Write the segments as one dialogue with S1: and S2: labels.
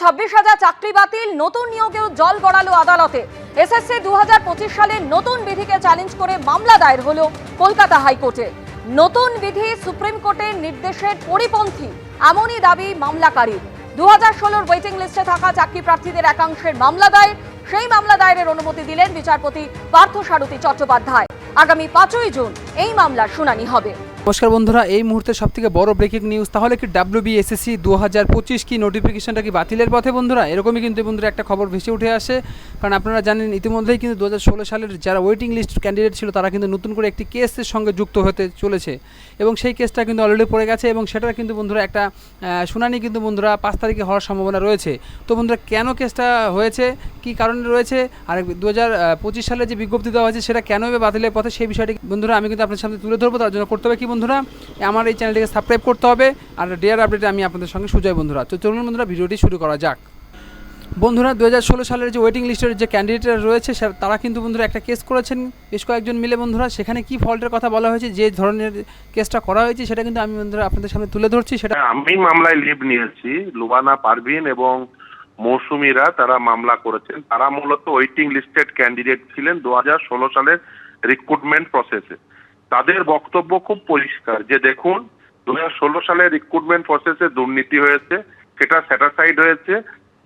S1: 26,000 চাকরি বাতিল, নতুন নিয়োগেও জল গড়ালো আদালতে। এসএসসি 2025 সালের নতুন বিধিকে চ্যালেঞ্জ করে মামলা দায়ের হলো কলকাতা হাইকোর্টে। নতুন বিধি সুপ্রিম কোর্টের নির্দেশের পরিপন্থী, এমনই দাবি মামলাকারীর। 2016 ওয়েটিং লিস্টে থাকা চাকরি প্রার্থীদের একাংশের মামলা দায়ের। সেই মামলা দায়েরের অনুমতি দিলেন বিচারপতি পার্থসারথী চট্টোপাধ্যায়। আগামী 5ই জুন এই মামলার শুনানি হবে।
S2: নমস্কার বন্ধুরা, এই মুহূর্তে সবথেকে বড় ব্রেকিং নিউজ। তাহলে কি WBSSC 2025 কি নোটিফিকেশনটা কি বাতিলের পথে বন্ধুরা? এরকমই কিন্তু বন্ধুরা একটা খবর ভেসে উঠে আসে। কারণ আপনারা জানেন ইতিমধ্যেই কিন্তু 2016 সালের যারা ওয়েটিং লিস্ট ক্যান্ডিডেট ছিল তারা কিন্তু নতুন করে একটি কেসের সঙ্গে যুক্ত হতে চলেছে এবং সেই কেসটা কিন্তু অলরেডি পড়ে গেছে এবং সেটার কিন্তু বন্ধুরা একটা শুনানি কিন্তু বন্ধুরা 5 তারিখে হওয়ার সম্ভাবনা রয়েছে। তো বন্ধুরা কেন কেসটা হয়েছে, কি কারণে রয়েছে, আর 2025 সালে যে বিজ্ঞপ্তি দেওয়া হয়েছে সেটা কেন বাতিলের পথে, সেই বিষয়টি বন্ধুরা আমি কিন্তু আপনার সামনে তুলে ধরবো। তার জন্য করতে হবে কি বন্ধুরা, আমার এই চ্যানেলটিকে সাবস্ক্রাইব করতে হবে আর ডিয়ার আপডেটে আমি আপনাদের সঙ্গে সুজয় বন্ধুরা। তো চলুন বন্ধুরা ভিডিওটি শুরু করা যাক। বন্ধুরা 2016 সালের যে ওয়েটিং লিস্টের যে ক্যান্ডিডেটরা রয়েছে তারা কিন্তু বন্ধুরা একটা কেস করেছেন বেশ কয়েকজন মিলে বন্ধুরা। সেখানে কি ফল্টের কথা বলা হয়েছে, যে ধরনের কেসটা করা হয়েছে সেটা কিন্তু আমি বন্ধুরা আপনাদের সামনে তুলে ধরছি। সেটা
S3: আমি মামলায় লিভ নিয়েছি, লুবানা পারভিন এবং মৌসুমীরা তারা মামলা করেছেন। তারা মূলত ওয়েটিং লিস্টেড ক্যান্ডিডেট ছিলেন 2016 সালের রিক্রুটমেন্ট প্রসেসে। তাদের বক্তব্য খুব পরিষ্কার যে দেখুন 2016 সালে রিক্রুটমেন্ট প্রসেসে দুর্নীতি হয়েছে, সেটা স্যাটাসাইড হয়েছে।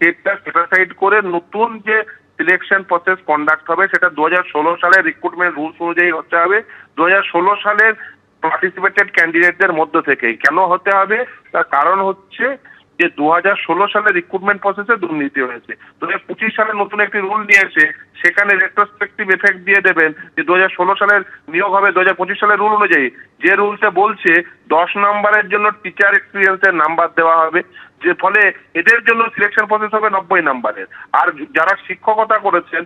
S3: সেটা স্যাটাসাইড করে নতুন যে সিলেকশন প্রসেস কন্ডাক্ট হবে সেটা 2016 সালের রিক্রুটমেন্ট রুলস অনুযায়ী হতে হবে, 2016 সালের পার্টিসিপেটেড ক্যান্ডিডেটদের মধ্য থেকেই। কেন হতে হবে, তার কারণ হচ্ছে যে 2016 সালে রিক্রুটমেন্ট প্রসেসে দুর্নীতি হয়েছে। 2025 সালে নতুন একটি রুল নিয়েছে, সেখানে রেট্রোস্পেক্টিভ এফেক্ট দিয়ে দেবেন যে 2016 সালের নিয়োগ হবে 2025 সালের রুল অনুযায়ী। যে রুলসে বলছে 10 নম্বরের জন্য টিচার এক্সপিরিয়েন্সের নাম্বার দেওয়া হবে, যে ফলে এদের জন্য সিলেকশন প্রসেস হবে 90 নম্বরের। আর যারা শিক্ষকতা করেছেন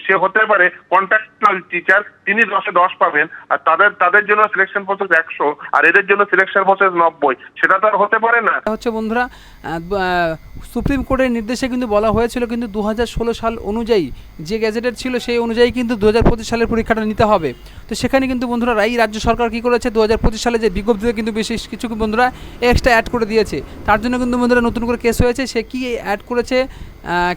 S3: সে হতে পারে কন্ট্রাক্টুয়াল টিচার, তিনি 10-এ 10 পাবেন, আর তাদের জন্য সিলেকশন প্রসেস 100 আর এদের জন্য সিলেকশন প্রসেস 90। সেটা তো আর হতে পারে না।
S2: হচ্ছে বন্ধুরা সুপ্রিম কোর্টের নির্দেশে কিন্তু বলা হয়েছিল কিন্তু 2016 সাল অনুযায়ী যে গ্যাজেটেড ছিল সেই অনুযায়ী কিন্তু 2025 সালের পরীক্ষাটা নিতে হবে। তো সেখানে কিন্তু বন্ধুরা রাজ্য সরকার কী করেছে, 2025 সালে যে বিজ্ঞপ্তিতে কিন্তু বিশেষ কিছু বন্ধুরা এক্সট্রা অ্যাড করে দিয়েছে। তার জন্য কিন্তু বন্ধুরা নতুন করে কেস হয়েছে। সে কি অ্যাড করেছে,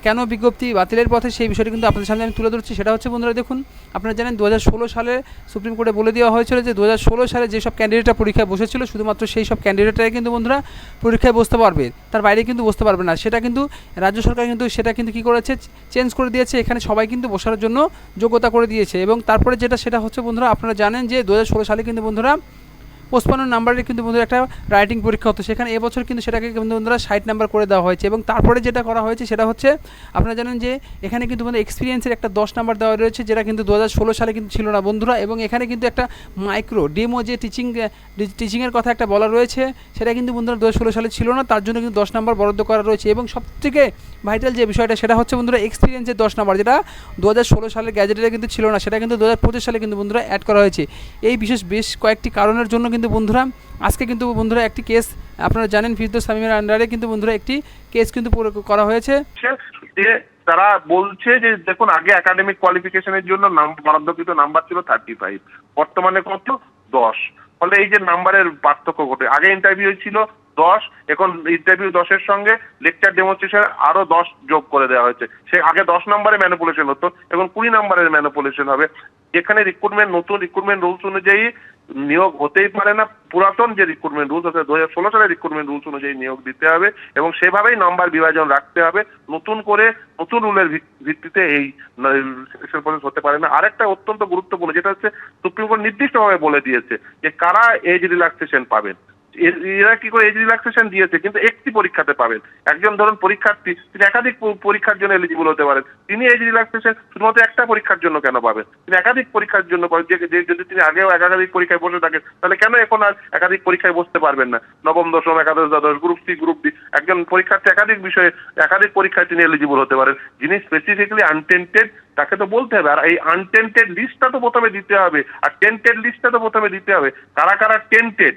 S2: কেন বিজ্ঞপ্তি বাতিলের পথে, সেই বিষয়টি কিন্তু আপনাদের সামনে আমি তুলে ধরছি। সেটা হচ্ছে বন্ধুরা দেখুন, আপনারা জানেন 2016 সালে সুপ্রিম কোর্টে বলে দেওয়া হয়েছিল যে 2016 সালে যেসব ক্যান্ডিডেটরা পরীক্ষায় বসেছিল শুধুমাত্র সেই সব ক্যান্ডিডেটরাই কিন্তু বন্ধুরা পরীক্ষায় বসতে পারবে, তার বাইরে কিন্তু বসতে পারবে না। সেটা কিন্তু রাজ্য সরকার কিন্তু সেটা কিন্তু কী করেছে, চেঞ্জ করে দিয়েছে। এখানে সবাই কিন্তু বসার জন্য যোগ্যতা করে দিয়েছে। এবং তারপরে সেটা হচ্ছে বন্ধুরা আপনারা জানেন যে 2016 সালে কিন্তু বন্ধুরা 55 নাম্বারের কিন্তু বন্ধুরা একটা রাইটিং পরীক্ষা হতো, সেখানে এবছর কিন্তু সেটাকে কিন্তু বন্ধুরা 60 নাম্বার করে দেওয়া হয়েছে। এবং তারপরে যেটা করা হয়েছে সেটা হচ্ছে আপনারা জানেন যে এখানে কিন্তু বন্ধুরা এক্সপিরিয়েন্সের একটা 10 নাম্বার দেওয়া রয়েছে, যেটা কিন্তু 2016 সালে কিন্তু ছিল না বন্ধুরা। এবং এখানে কিন্তু একটা মাইক্রো ডেমো যে টিচিংয়ের কথা একটা বলা রয়েছে, সেটা কিন্তু বন্ধুরা 2016 সালে ছিল না, তার জন্য কিন্তু 10 নাম্বার বরাদ্দ করা রয়েছে। এবং সবথেকে ভাইটাল যে বিষয়টা সেটা হচ্ছে বন্ধুরা এক্সপিরিয়েন্সের 10 নাম্বার, যেটা 2016 সালের গ্যাজেটে কিন্তু ছিল না, সেটা কিন্তু 2025 সালে কিন্তু বন্ধুরা অ্যাড করা হয়েছে। এই বেশ কয়েকটি কারণের জন্য কিন্তু বন্ধুরা আজকে কিন্তু বন্ধুরা একটি কেস আপনারা জানেন ফিরদৌস শামীমের আন্ডারে কিন্তু বন্ধুরা একটি কেস কিন্তু করা হয়েছে।
S3: তারা বলছে যে দেখুন আগে একাডেমিক কোয়ালিফিকেশনের জন্য বরাদ্দকৃত নাম্বার ছিল 35, বর্তমানে কত 10। ফলে এই যে নাম্বারের পার্থক্য ঘটে, আগে ইন্টারভিউ ছিল 10, এখন ইন্টারভিউ 10-এর সঙ্গে লেকচার ডেমনস্ট্রেশন আরো 10 যোগ করে দেওয়া হয়েছে। সে আগে 10 নম্বরে ম্যানিপুলেশন হতো, এখন 20 নম্বরের ম্যানিপুলেশন হবে। যেখানে নতুন রিক্রুটমেন্ট রুলস অনুযায়ী নিয়োগ হতেই পারে না, পুরাতন যে রিক্রুটমেন্ট রুলস আছে 2016 সালের রিক্রুটমেন্ট রুলস অনুযায়ী নিয়োগ দিতে হবে এবং সেভাবেই নাম্বার বিভাজন রাখতে হবে। নতুন রুলের ভিত্তিতে এই সিলেকশন প্রসেস হতে পারে না। আরেকটা অত্যন্ত গুরুত্বপূর্ণ যেটা হচ্ছে সুপ্রিম কোর্ট নির্দিষ্টভাবে বলে দিয়েছে যে কারা এজ রিল্যাক্সেশন পাবেন। এরা কি করে এজ রিল্যাক্সেশন দিয়েছে, কিন্তু একটি পরীক্ষাতে পাবেন। একজন ধরুন পরীক্ষার্থী, তিনি একাধিক পরীক্ষার জন্য এলিজিবল হতে পারেন, তিনি এজ রিল্যাক্সেশন শুধুমাত্র একটা পরীক্ষার জন্য কেন পাবেন? তিনি একাধিক পরীক্ষার জন্য পাবেন। যদি তিনি আগেও একাধিক পরীক্ষায় বসে থাকেন তাহলে কেন এখন আর একাধিক পরীক্ষায় বসতে পারবেন না? নবম, দশম, একাদশ, দ্বাদশ, গ্রুপ সি, গ্রুপ ডি, একজন পরীক্ষার্থী একাধিক বিষয়ে একাধিক পরীক্ষায় তিনি এলিজিবল হতে পারেন। যিনি স্পেসিফিকলি আনটেন্টেড তাকে তো বলতে হবে, আর এই আনটেন্টেড লিস্টটা তো প্রথমে দিতে হবে, আর টেন্টেড লিস্টটা তো প্রথমে দিতে হবে। কারা কারা টেন্টেড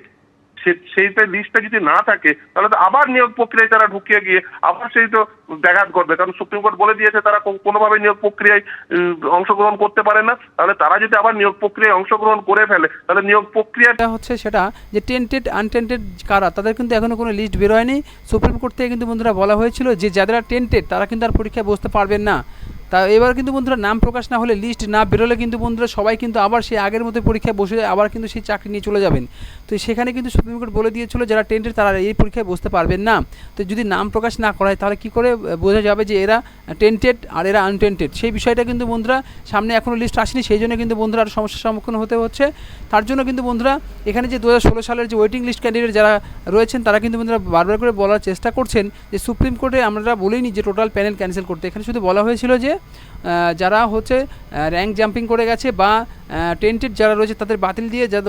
S3: সেইটা লিস্টটা যদি না থাকে তাহলে তো আবার নিয়োগ প্রক্রিয়ায় তারা ঢুকিয়ে গিয়ে আবার সেই তো ব্যাঘাত করবে, কারণ সুপ্রিম কোর্ট বলে দিয়েছে তারা কোনোভাবে নিয়োগ প্রক্রিয়ায় অংশগ্রহণ করতে পারে না। তাহলে তারা যদি আবার নিয়োগ প্রক্রিয়ায় অংশগ্রহণ করে ফেলে তাহলে নিয়োগ প্রক্রিয়া
S2: এটা হচ্ছে সেটা যে টেন্টেড আনটেন্টেড কারা, তাদের কিন্তু এখনো কোনো লিস্ট বেরোয়নি। সুপ্রিম কোর্ট থেকে কিন্তু বন্ধুরা বলা হয়েছিল যে যারা টেন্টেড তারা কিন্তু আর পরীক্ষায় বসতে পারবেন না। তা এবার কিন্তু বন্ধুরা নাম প্রকাশ না হলে, লিস্ট না বেরোলে কিন্তু বন্ধুরা সবাই কিন্তু আবার সেই আগের মতো পরীক্ষায় বসে আবার কিন্তু সেই চাকরি নিয়ে চলে যাবেন। তো সেখানে কিন্তু সুপ্রিম কোর্ট বলে দিয়েছিল যারা টেন্টেড তারা এই পরীক্ষায় বসতে পারবেন না। তো যদি নাম প্রকাশ না করা হয় তাহলে কী করে বোঝা যাবে যে এরা টেন্টেড আর এরা আনটেন্টেড? সেই বিষয়টা কিন্তু বন্ধুরা সামনে এখনও লিস্ট আসেনি, সেই জন্য কিন্তু বন্ধুরা আরও সমস্যার সম্মুখীন হতে হচ্ছে। তার জন্য কিন্তু বন্ধুরা এখানে যে 2016 সালের যে ওয়েটিং লিস্ট ক্যান্ডিডেট যারা রয়েছেন তারা কিন্তু বন্ধুরা বারবার করে বলার চেষ্টা করছেন যে সুপ্রিম কোর্টে আমরা বলিনি যে টোটাল প্যানেল ক্যান্সেল করতে, এখানে শুধু বলা হয়েছিল যে যারা হচ্ছে র্যাঙ্ক জাম্পিং করে গেছে বা টেন্টেড যারা রয়েছে তাদের বাতিল দিয়ে যাদের